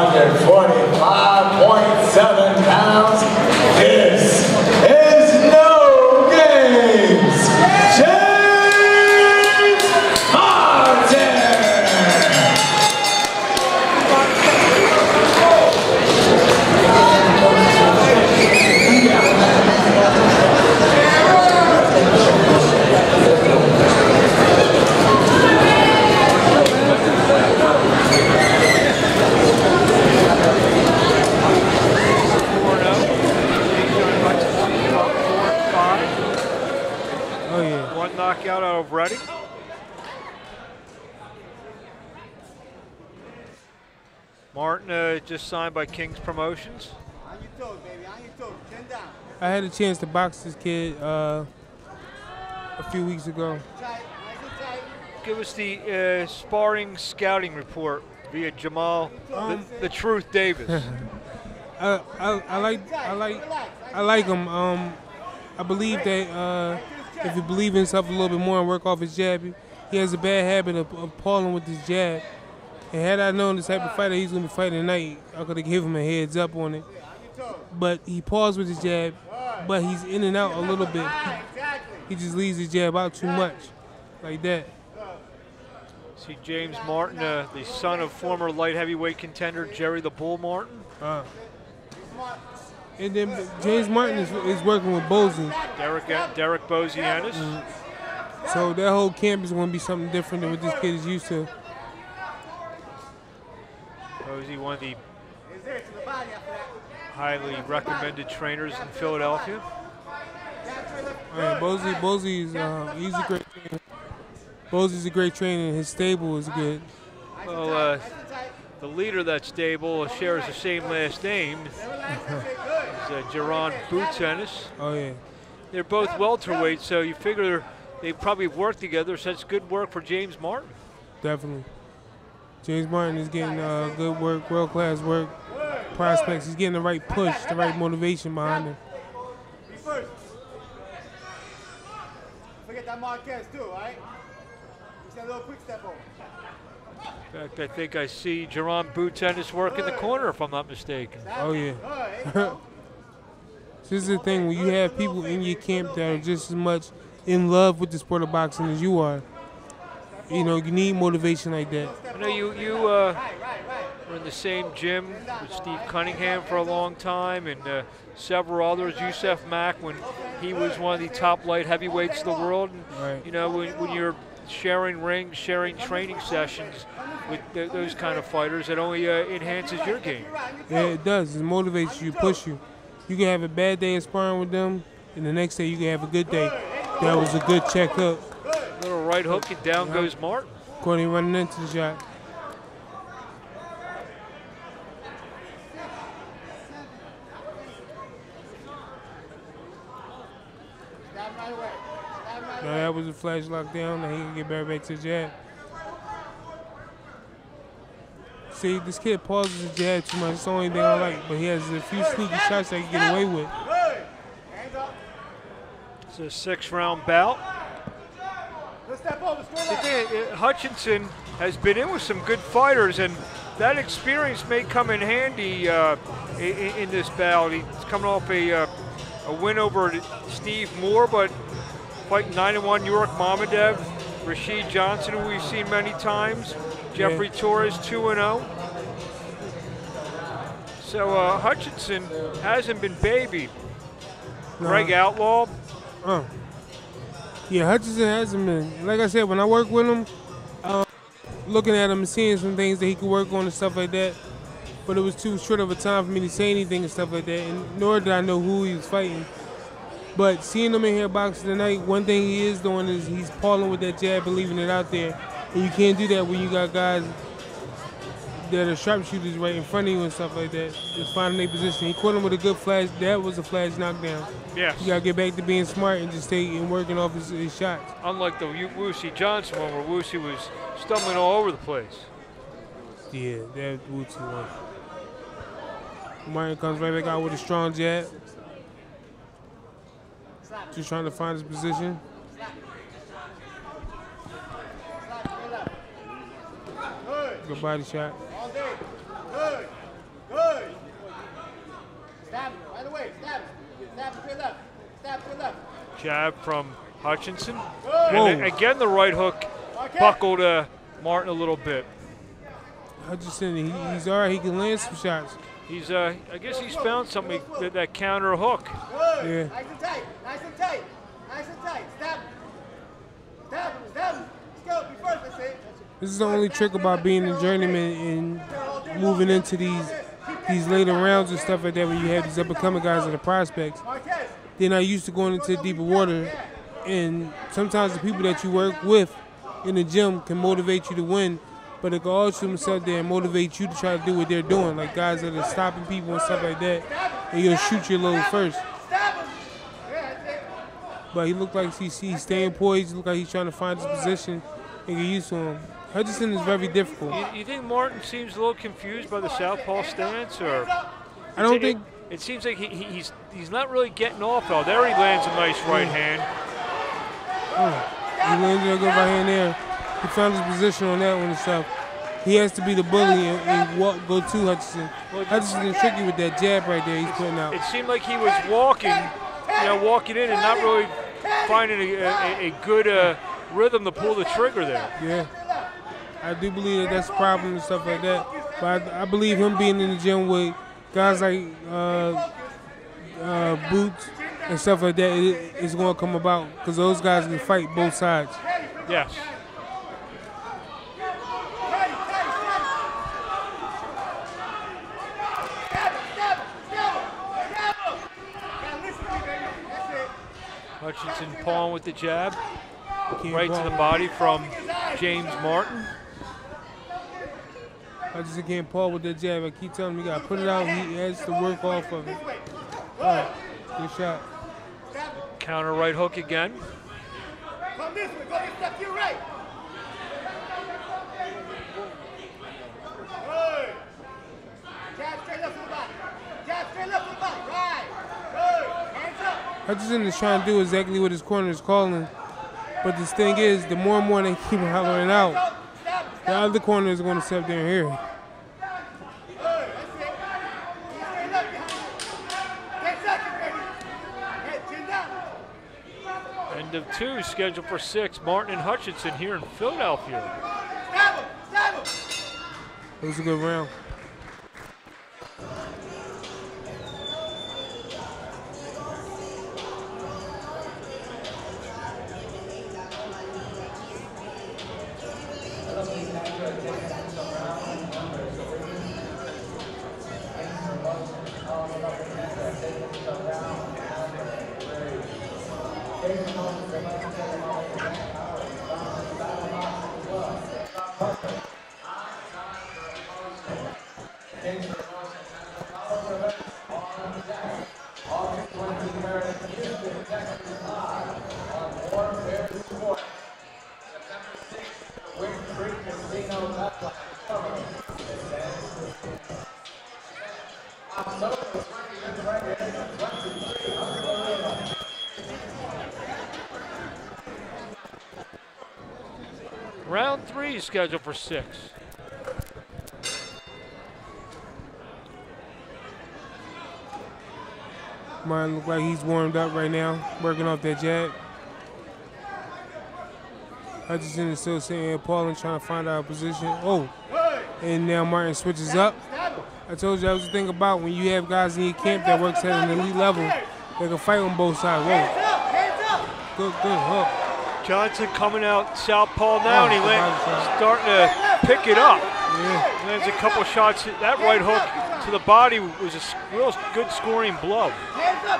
245.7 pounds. This is No Games, James Martin. Knockout out of Reading. Martin just signed by King's Promotions. On your toes, baby. On your toes. Chin down. I had a chance to box this kid a few weeks ago. Give us the sparring scouting report via Jamal the Truth Davis. I like him. I believe that if you believe in himself a little bit more and work off his jab, he has a bad habit of palling with his jab. And had I known the type of fighter he's going to be fighting tonight, I could have given him a heads up on it. But he paused with his jab, but he's in and out a little bit. He just leaves his jab out too much, like that. See James Martin, the son of former light heavyweight contender Jerry the Bull Martin. And then James Martin is working with Bozy. Derek Bozianis. So that whole camp is going to be something different than what this kid is used to. Bozy, one of the highly recommended trainers in Philadelphia. Bozy is he's a great trainer. Bozy's a great trainer, and his stable is good. Well, the leader of that stable shares the same last name. Jaron Boots-Ennis. Oh, yeah. They're both welterweights, so you figure they probably work together, so that's good work for James Martin. Definitely. James Martin is getting good work, world-class work, prospects. He's getting the right push, the right motivation behind him. Forget that Marquez, too, right? Just a little quick step over. In fact, I think I see Jaron Boots-Ennis work in the corner, if I'm not mistaken. Oh, yeah. This is the thing, when you have people in your camp that are just as much in love with the sport of boxing as you are, you know, you need motivation like that. I know you were in the same gym with Steve Cunningham for a long time and several others, Yusef Mack, when he was one of the top light heavyweights of the world. And, right. You know, when you're sharing rings, sharing training sessions with those kind of fighters, it only enhances your game. Yeah, it does. It motivates you, push you. You can have a bad day of sparring with them, and the next day you can have a good day. That was a good checkup. Little right hook and down goes Martin. Courtney running into the shot. No, that was a flash lockdown, and he can get back to the jab. See, this kid pauses the jab too much. It's the only thing I like, but he has a few sneaky shots that he can get away with. It's a 6-round bout. Hutchinson has been in with some good fighters, and that experience may come in handy in this bout. He's coming off a win over Steve Moore, but fighting 9-1 York Mamadev, Rashid Johnson, who we've seen many times, Jeffrey Torres 2-0. So Hutchinson hasn't been babied. Greg Outlaw. Yeah, Hutchinson hasn't been. Like I said, when I work with him, looking at him and seeing some things that he could work on and stuff like that, but it was too short of a time for me to say anything and stuff like that, and nor did I know who he was fighting. But seeing him in here boxing tonight, one thing he is doing is he's pulling with that jab and leaving it out there. And you can't do that when you got guys that are sharpshooters right in front of you and stuff like that. Just finding their position. He caught him with a good flash. That was a flash knockdown. Yes. You got to get back to being smart and just stay and working off his shots. Unlike the Woosie Johnson one where Woosie was stumbling all over the place. Yeah, that Woosie one. Martin comes right back out with a strong jab. Just trying to find his position. Good body shot. Jab from Hutchinson. Whoa. And again, the right hook buckled Martin a little bit. Hutchinson, he's all right. He can land some shots. He's, I guess he's found something that counter hook. Yeah. Nice and tight. Nice and tight. Nice and tight. Stab him. Stab him. Stab him. Let's go. Be first. That's it. This is the only trick about being a journeyman and moving into these later rounds and stuff like that when you have these up-and-coming guys that are prospects. They're not used to going into deeper water, and sometimes the people that you work with in the gym can motivate you to win, but it can also sit there and motivate you to try to do what they're doing, like guys that are stopping people and stuff like that, and you'll shoot your load first. But he looked like he's staying poised. He looked like he's trying to find his position and get used to him. Hutchinson is very difficult. You think Martin seems a little confused by the southpaw stance, or? I don't think. It seems like he's not really getting off though. There he lands a nice right hand. He landed a good right hand there. He found his position on that one and stuff. He has to be the bully and go to Hutchinson. Hutchinson is tricky with that jab right there he's putting out. It seemed like he was walking in and not really finding a good rhythm to pull the trigger there. Yeah. I do believe that that's a problem and stuff like that. But I believe him being in the gym with guys like Boots and stuff like that is going to come about because those guys can fight both sides. Yes. Hutchinson pawing with the jab. Right to the body from James Martin. I just can't paw with that jab. I keep telling him you got to put it out. He has to work off of it. All right, good shot. Counter right hook again. Come this way. Go get step to your right. Good. Jab straight left to the body. Jab straight left to the body. Right. Good. Hands up. Hutchinson is trying to do exactly what his corner is calling. But this thing is, the more and more they keep hollering out, the other corner is going to sit up there and hear it. End of 2, scheduled for 6. Martin and Hutchinson here in Philadelphia. It was a good round. Round 3 is scheduled for 6. Martin looks like he's warmed up right now, working off that jab. Hutchinson is still sitting here, Paul, trying to find out a position. Oh, and now Martin switches up. I told you that was the thing about when you have guys in your camp that works at an elite level, they can fight on both sides. Whoa. Good hook. Johnson coming out southpaw now, and he's starting to pick it up. Yeah. Lands a couple shots. That right hook to the body was a real good scoring blow. Hands up,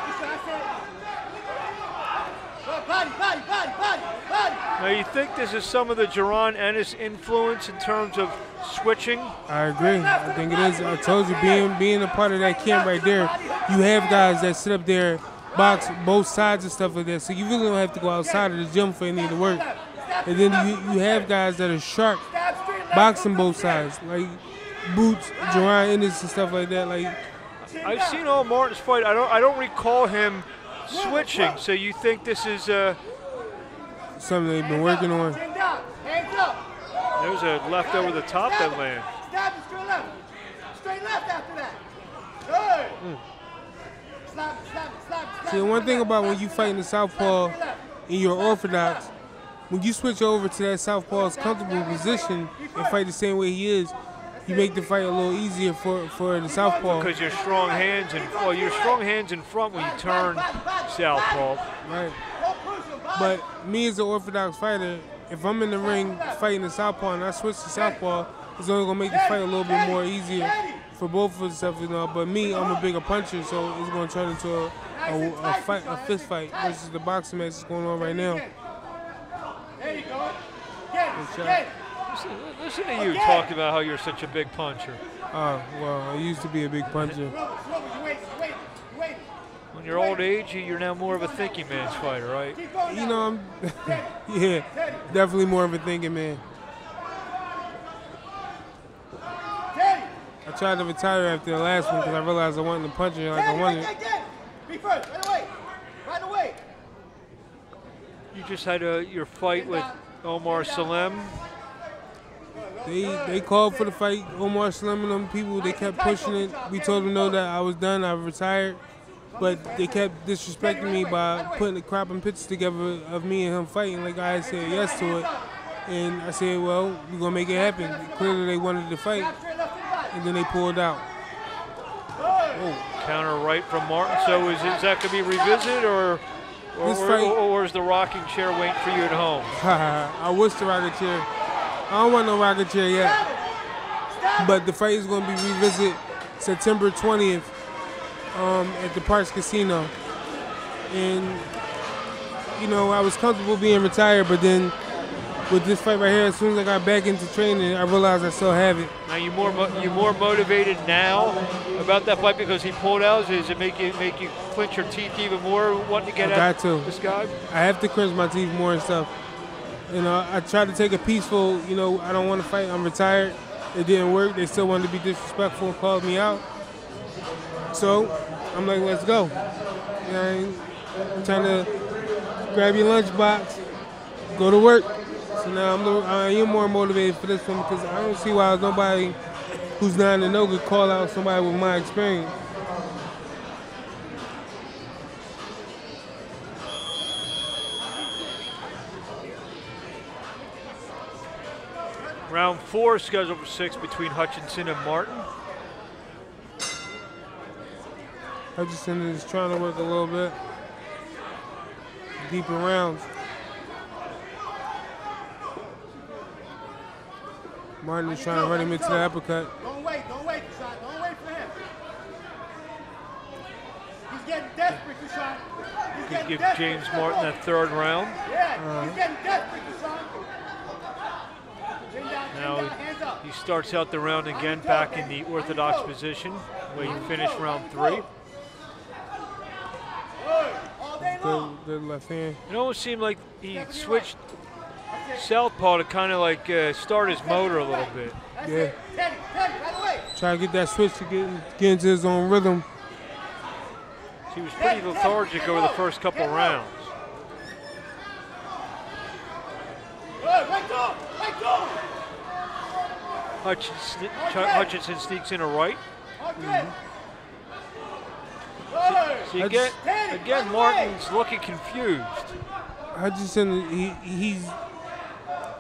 body. Now, you think this is some of the Jaron Ennis influence in terms of switching? I agree. I think it is. I told you, being a part of that camp right there, you have guys that sit up there, box both sides and stuff like that. So you really don't have to go outside of the gym for any of the work. And then you have guys that are sharp, boxing both sides, like Boots, Jaron Ennis and stuff like that. Like I've seen all Martin's fight. I don't recall him switching. So you think this is something they've been working on? There's a left over the top that lands. Stab him straight left. Straight left after that. Good. See, the one thing about when you fight in the southpaw and you're orthodox, when you switch over to that southpaw's comfortable position and fight the same way he is, you make the fight a little easier for the southpaw. Because you're strong hands in front when you turn southpaw. Right. But me as an orthodox fighter, if I'm in the ring fighting the southpaw and I switch to southpaw, it's only gonna make the fight a little bit more easier for both of us, you know. But me, I'm a bigger puncher, so it's gonna turn into a fist fight versus the boxing match that's going on right now. There you go. Get. Listen to you talk about how you're such a big puncher. Well, I used to be a big puncher. You wait. When you're old age, you're now more of a thinking man's fighter, right? You know, I'm yeah, definitely more of a thinking man. I tried to retire after the last one because I realized I wasn't a puncher like I wanted. Be first, right away. You just had your fight with Omar Salem. They called for the fight. Omar Salem and them people, they kept pushing it. We told them no, that I was done, I retired. But they kept disrespecting me by putting the cropping pictures together of me and him fighting like I had said yes to it. And I said, well, we're going to make it happen. Clearly they wanted to fight, and then they pulled out. Oh, counter right from Martin. So is that going to be revisited, or is the rocking chair waiting for you at home? I wish the rocking chair. I don't want no rocking chair yet. But the fight is going to be revisited September 20th at the Parks Casino. And, you know, I was comfortable being retired, but then with this fight right here, as soon as I got back into training, I realized I still have it. Now you more motivated now about that fight because he pulled out? Does it make you clench your teeth even more, wanting to get at this guy? I have to clench my teeth more and stuff. You know, I tried to take a peaceful, you know, I don't want to fight, I'm retired. It didn't work. They still wanted to be disrespectful and called me out. So I'm like, let's go. You know, I'm trying to grab your lunchbox, go to work. So now I am more motivated for this one because I don't see why nobody who's 9-0 could call out somebody with my experience. Round 4 scheduled for 6 between Hutchinson and Martin. Hutchinson is trying to work a little bit. Deeper rounds. Martin is trying to run him into the uppercut. Don't wait, Kashon. Don't wait for him. He's getting desperate, Kashon. Give James Martin that 3rd round. Yeah, he's getting desperate, Kashon. Now he starts out the round again back in the orthodox position where he finished round 3. Good left hand. It almost seemed like he switched southpaw to kind of like start his motor a little bit. Yeah. Try to get that switch to get into his own rhythm. He was pretty lethargic over the first couple rounds. Hutchinson sneaks in a right. See, again, Martin's looking confused. Hutchinson, he's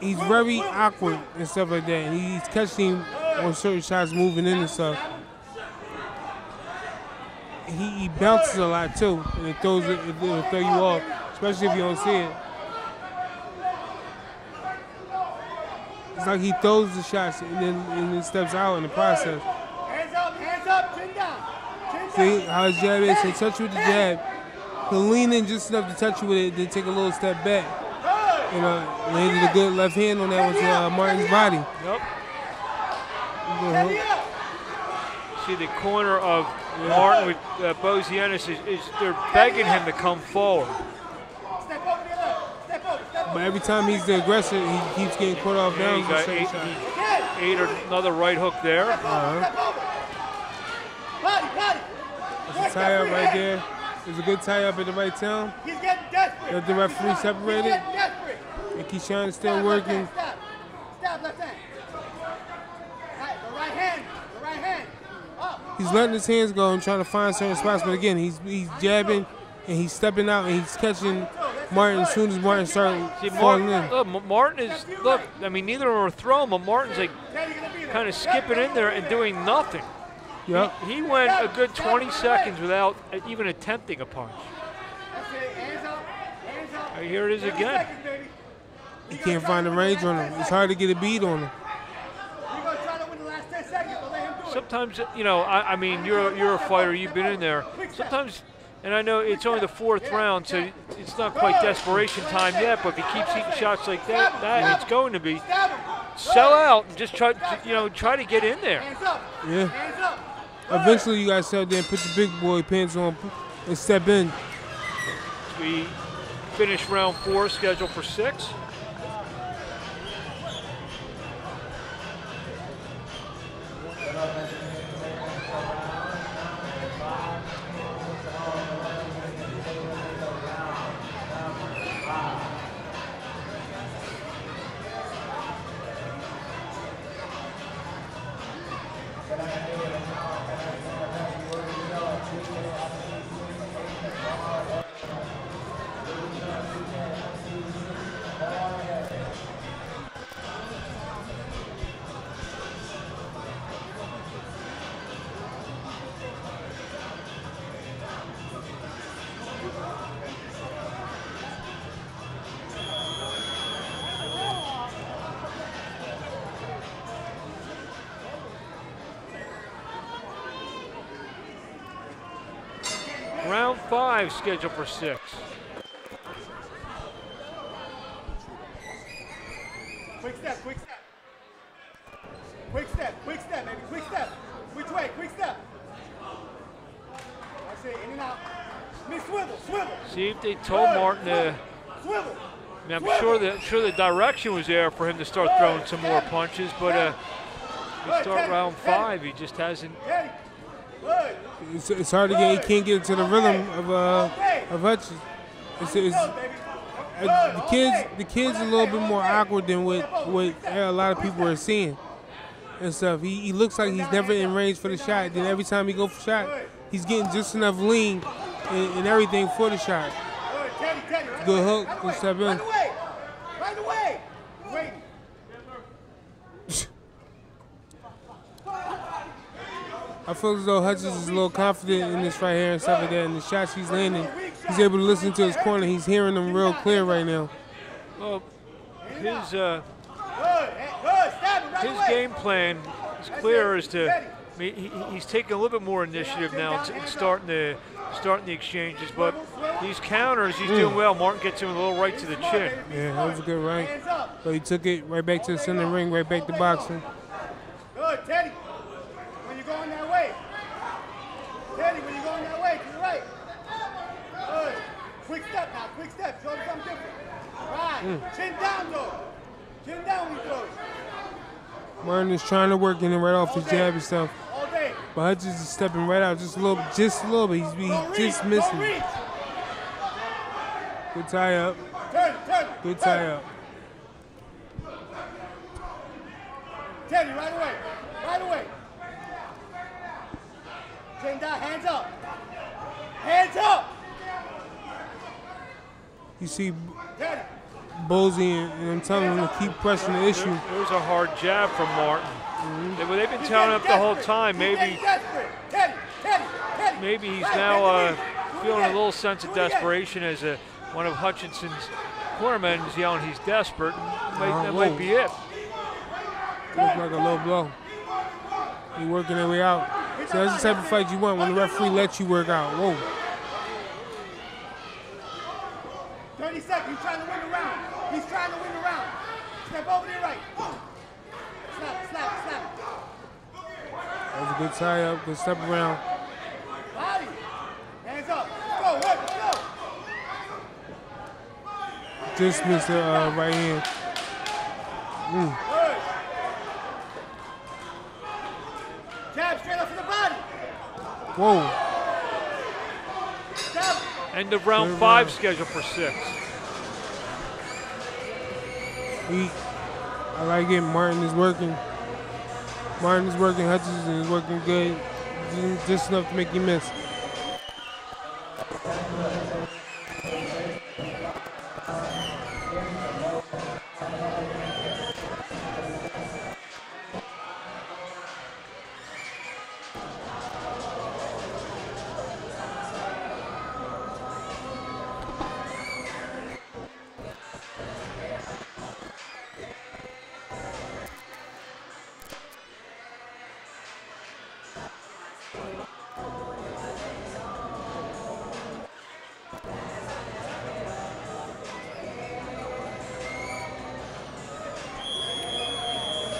very awkward and stuff like that. And he's catching him on certain shots, moving in and stuff. He bounces a lot too, and it'll throw you off, especially if you don't see it. It's like he throws the shots and then steps out in the process. Hands up, chin down. See how his jab is? He'll touch you with the jab. He'll lean in just enough to touch you with it, then take a little step back. You know, landed a good left hand on that one to Martin's body. Yep. See the corner of Martin with Bozienis is they're begging him to come forward. But every time he's the aggressor, he keeps getting caught off down. He got ate another right hook there. That's a tie-up right there. There's a good tie-up at the right time. He's getting desperate. Let the referee separate it. And Kashon is still working. Stop left hand. The right hand. Up. he's letting his hands go and trying to find certain spots. But again, he's jabbing and he's stepping out and he's catching Martin as soon as Martin started falling in. Look, Martin is, look, I mean, neither of them are throwing, but Martin's like kind of skipping in there and doing nothing. Yep. He went a good 20 seconds without even attempting a punch. Here it is again. He can't find the range on him. It's hard to get a beat on him. Sometimes, you know, I mean, you're a fighter. You've been in there. Sometimes, and I know it's only the 4th round, so it's not quite desperation time yet. But if he keeps eating shots like that, it's going to be. Sell out and just try to get in there. Yeah. Eventually, you guys sit there and put your big boy pants on and step in. We finish round 4, scheduled for 6. Round 5 scheduled for 6. Quick step, quick step. Quick step, baby, quick step. Which way, quick step. That's it, in and out. Swivel. See if they told Martin to. Swivel. I mean, I'm sure the direction was there for him to start throwing some more punches, but we start round 5. He just hasn't. It's hard to get. He can't get into the rhythm of Hutchinson. The kids a little bit more awkward than what a lot of people are seeing and stuff. He looks like he's never in range for the shot. Then every time he go for shot, he's getting just enough lean and everything for the shot. Good hook, good step in. Right away. Wait. I feel as though Hutchinson is a little confident in this right here and stuff like that. And the shots he's landing, he's able to listen to his corner. He's hearing them real clear right now. Well, his game plan is clear as to. I mean, he's taking a little bit more initiative now in starting the exchanges, but these counters he's doing well. Martin gets him a little right to the chin. Yeah, that was a good right. But he took it right back to the center ring, right back to boxing. Good, Teddy. When you're going that way. Teddy, when you're going that way, to the right. Good. Quick step now, quick step. Show him something different. Right. Chin down, though. Chin down when he throws. Martin is trying to work in it right off his jab and stuff. All day. But Hutchinson is stepping right out just a little bit. He's just missing. Good tie up. Turn. Good tie up. Teddy, right away. Chin down, hands up. Hands up. You see Teddy. Bosey and I'm telling him to keep pressing the issue. It was a hard jab from Martin. They've been telling him the whole time. Maybe he's now feeling a little sense of desperation as one of Hutchinson's cornermen is yelling he's desperate. That might be it. Looks like a low blow. He's working their way out. So that's the type of fight you want when the referee lets you work out. Whoa. 30 seconds. He's trying to win the round. Step over there right. Slap. That was a good tie up. Good step around. Body. Hands up. Let's go. Just missed the right hand. Good. Jab straight up to the body. Whoa. Stop. End of round 5 scheduled for 6. I like it. Martin is working. Hutchinson is working good. just enough to make you miss.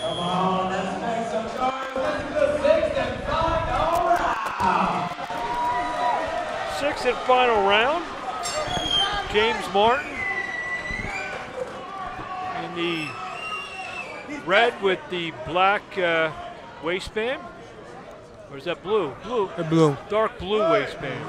Come on, let's make some noise. This is the sixth and final round. Sixth and final round. James Martin in the red with the black waistband. Or is that blue? Blue. Blue. Dark blue waistband.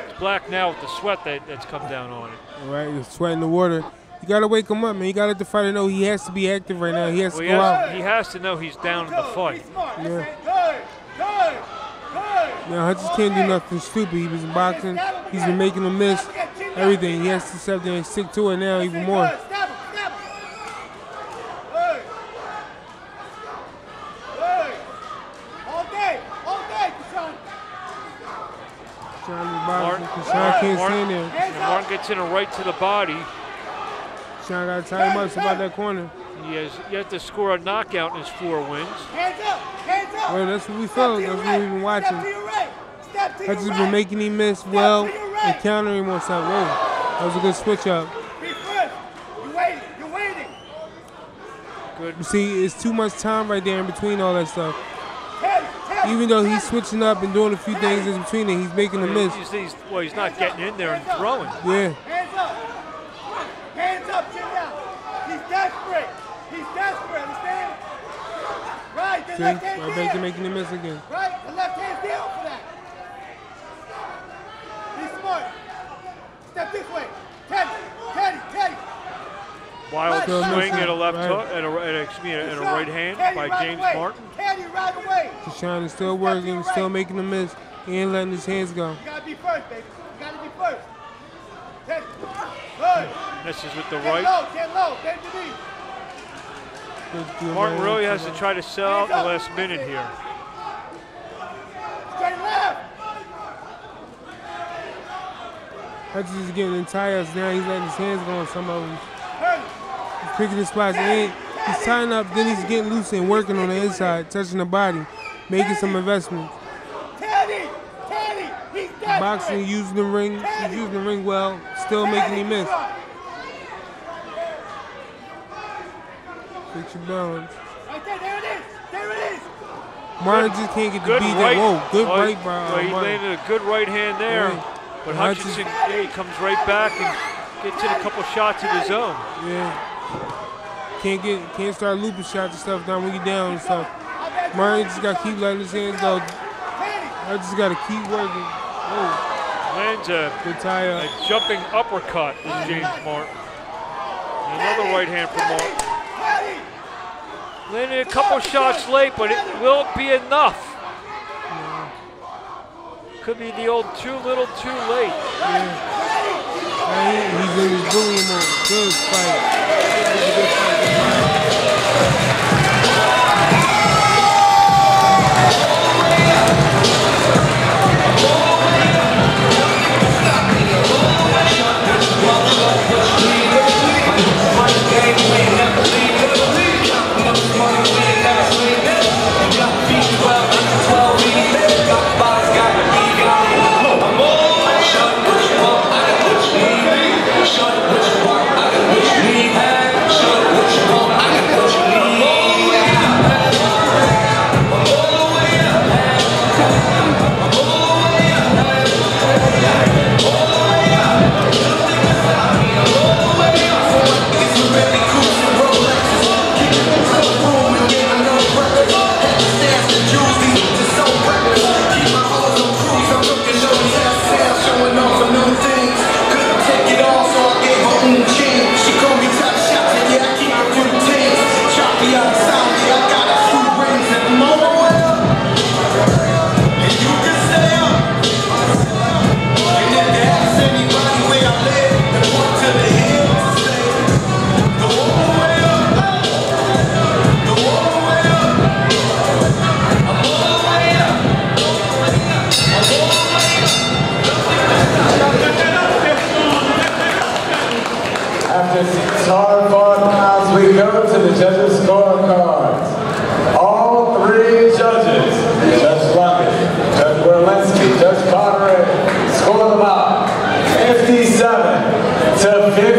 It's black now with the sweat that's come down on it. All right, you're sweating the water. You gotta wake him up, man. You gotta let the fighter know he has to be active right now. He has to go out. He has to know he's down in the fight. Yeah. Now Hutchins can't do nothing stupid. He was boxing. He's been making him miss everything. He has to sit there and stick to it now even more. Kashon can't stand there. Martin gets in a right to the body. Kashon got to tie him up. It's about that corner. You have to score a knockout in his 4 wins. Hands up, hands up. Well, that's what we felt. That's what we've been watching. Hutchins been making him miss well and countering more stuff. Whoa, that was a good switch up. Be first. You're waiting. You're waiting. Good. You see, it's too much time right there in between all that stuff. Even though he's switching up and doing a few things in between it, he's making a miss. He's not getting in there and throwing. Yeah. Hands up. Hands up, chin down. He's desperate. He's desperate, understand? Right, the See, left hand right back to making a miss again. Right, the left hand's down for that. Be smart. Step this way. Teddy. Wild swing at a left Right. hook, at a right hand by James Martin. Teddy, right away. Kashon is still working, still making a miss. He ain't letting his hands go. You gotta be first, baby. You gotta be first. Teddy. Good. Misses with the Get right. low, bend the knee. Martin really has to try to sell out in the last minute here. Straight left. Hutchins is getting tired now. He's letting his hands go on some of them. Turn. He's picking his spots. He's tying up, then he's getting loose and working on the inside, touching the body, making some investments. Teddy, he's desperate. Boxing, using the ring. He's using the ring well, still making him miss. Fix your balance. Right there it is. Martin just can't get the Good beat. right. Whoa, good Well, right by well, he Martin. landed a good right hand there. Yeah. But Hutchinson- Hutchinson, he comes right back and gets in a couple shots of his own. Yeah. Can't start looping shots and stuff down when you're down and stuff. Martin just got to keep letting his hands go. I just got to keep working. Oh, Lands a good tie up. jumping uppercut with James Martin. Another right hand from Martin. Landed a couple shots late, but it will be enough. Could be the old too little, too late. He's in his bullying mode. Good fight. It was a good fight. Carteret scored them out 57-50.